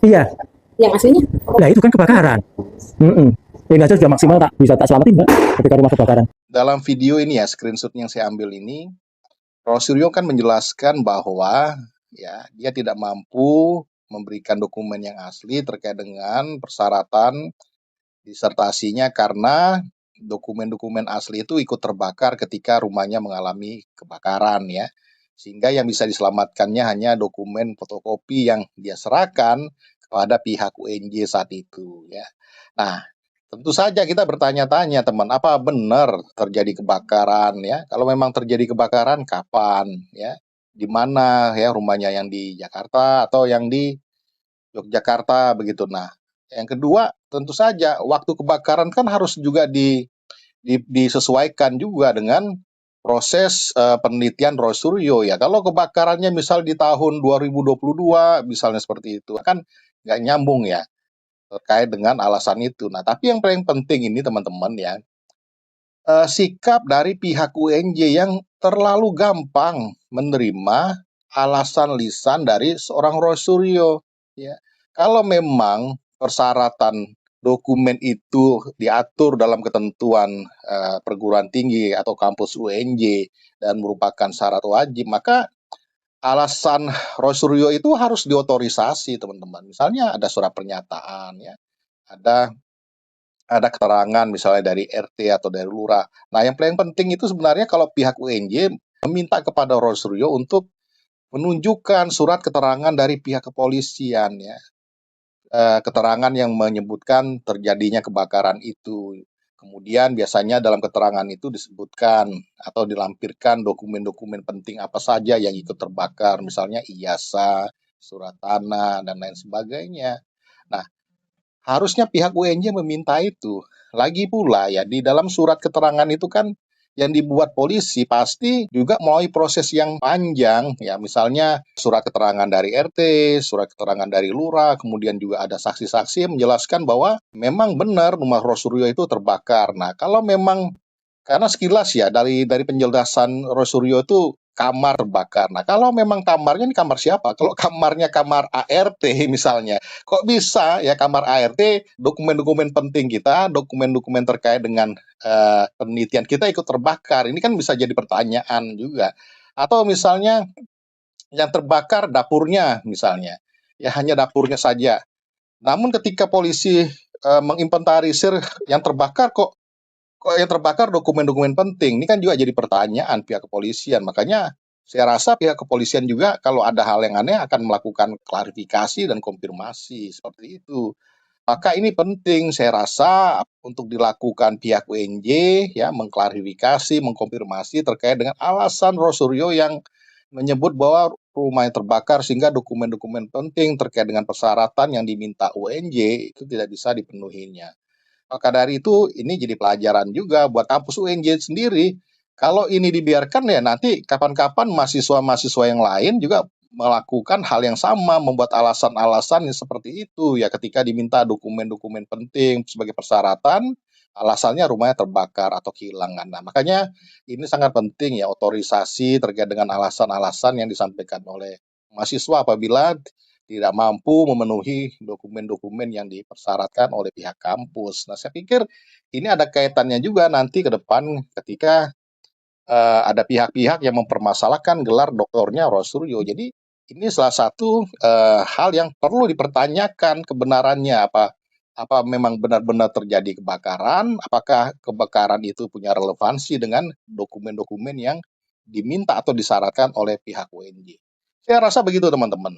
Iya, Yang aslinya? lah itu kan kebakaran. Ini aja sudah maksimal tak bisa tak selamatin mbak ketika rumah kebakaran. Dalam video ini ya, screenshot yang saya ambil ini, Rosuryo kan menjelaskan bahwa ya dia tidak mampu memberikan dokumen yang asli terkait dengan persyaratan disertasinya karena dokumen-dokumen asli itu ikut terbakar ketika rumahnya mengalami kebakaran ya. Sehingga yang bisa diselamatkannya hanya dokumen fotokopi yang dia serahkan kepada pihak UNJ saat itu ya. Nah, tentu saja kita bertanya-tanya teman, apa benar terjadi kebakaran ya? Kalau memang terjadi kebakaran kapan ya? Di mana ya rumahnya, yang di Jakarta atau yang di Yogyakarta begitu. Nah, yang kedua tentu saja waktu kebakaran kan harus juga disesuaikan juga dengan proses penelitian Rosuryo ya. Kalau kebakarannya misal di tahun 2022 misalnya seperti itu kan nggak nyambung ya terkait dengan alasan itu. Nah, tapi yang paling penting ini teman-teman ya, sikap dari pihak UNJ yang terlalu gampang menerima alasan lisan dari seorang Rosuryo ya. Kalau memang persyaratan dokumen itu diatur dalam ketentuan perguruan tinggi atau kampus UNJ dan merupakan syarat wajib, maka alasan Rosuryo itu harus diotorisasi, teman-teman. Misalnya ada surat pernyataan ya, ada keterangan misalnya dari RT atau dari lurah. Nah, yang paling penting itu sebenarnya kalau pihak UNJ meminta kepada Rosuryo untuk menunjukkan surat keterangan dari pihak kepolisian ya, keterangan yang menyebutkan terjadinya kebakaran itu. Kemudian biasanya dalam keterangan itu disebutkan atau dilampirkan dokumen-dokumen penting apa saja yang ikut terbakar, misalnya ijazah, surat tanah, dan lain sebagainya. Nah, harusnya pihak UNJ meminta itu. Lagi pula ya, di dalam surat keterangan itu kan yang dibuat polisi pasti juga melalui proses yang panjang ya, misalnya surat keterangan dari RT, surat keterangan dari lurah, kemudian juga ada saksi-saksi yang menjelaskan bahwa memang benar rumah Rosuryo itu terbakar. Nah, kalau memang karena sekilas ya dari penjelasan Rosuryo itu kamar terbakar. Nah, kalau memang kamarnya ini kamar siapa? Kalau kamarnya kamar ART misalnya, kok bisa ya kamar ART dokumen-dokumen penting kita, dokumen-dokumen terkait dengan penelitian kita ikut terbakar? Ini kan bisa jadi pertanyaan juga. Atau misalnya yang terbakar dapurnya misalnya, ya hanya dapurnya saja. Namun ketika polisi menginventarisir yang terbakar, kok yang terbakar dokumen-dokumen penting. Ini kan juga jadi pertanyaan pihak kepolisian. Makanya saya rasa pihak kepolisian juga kalau ada hal yang aneh akan melakukan klarifikasi dan konfirmasi seperti itu. Maka ini penting saya rasa untuk dilakukan pihak UNJ ya, mengklarifikasi, mengkonfirmasi terkait dengan alasan Rosuryo yang menyebut bahwa rumah yang terbakar sehingga dokumen-dokumen penting terkait dengan persyaratan yang diminta UNJ itu tidak bisa dipenuhinya. Maka dari itu ini jadi pelajaran juga buat kampus UNJ sendiri. Kalau ini dibiarkan ya nanti kapan-kapan mahasiswa-mahasiswa yang lain juga melakukan hal yang sama, membuat alasan-alasan yang seperti itu ya, ketika diminta dokumen-dokumen penting sebagai persyaratan, alasannya rumahnya terbakar atau kehilangan. Nah, makanya ini sangat penting ya otorisasi terkait dengan alasan-alasan yang disampaikan oleh mahasiswa apabila tidak mampu memenuhi dokumen-dokumen yang dipersyaratkan oleh pihak kampus. Nah, saya pikir ini ada kaitannya juga nanti ke depan ketika ada pihak-pihak yang mempermasalahkan gelar doktornya Rosuryo. Jadi ini salah satu hal yang perlu dipertanyakan kebenarannya, apa memang benar-benar terjadi kebakaran, apakah kebakaran itu punya relevansi dengan dokumen-dokumen yang diminta atau disyaratkan oleh pihak UNJ. Saya rasa begitu teman-teman.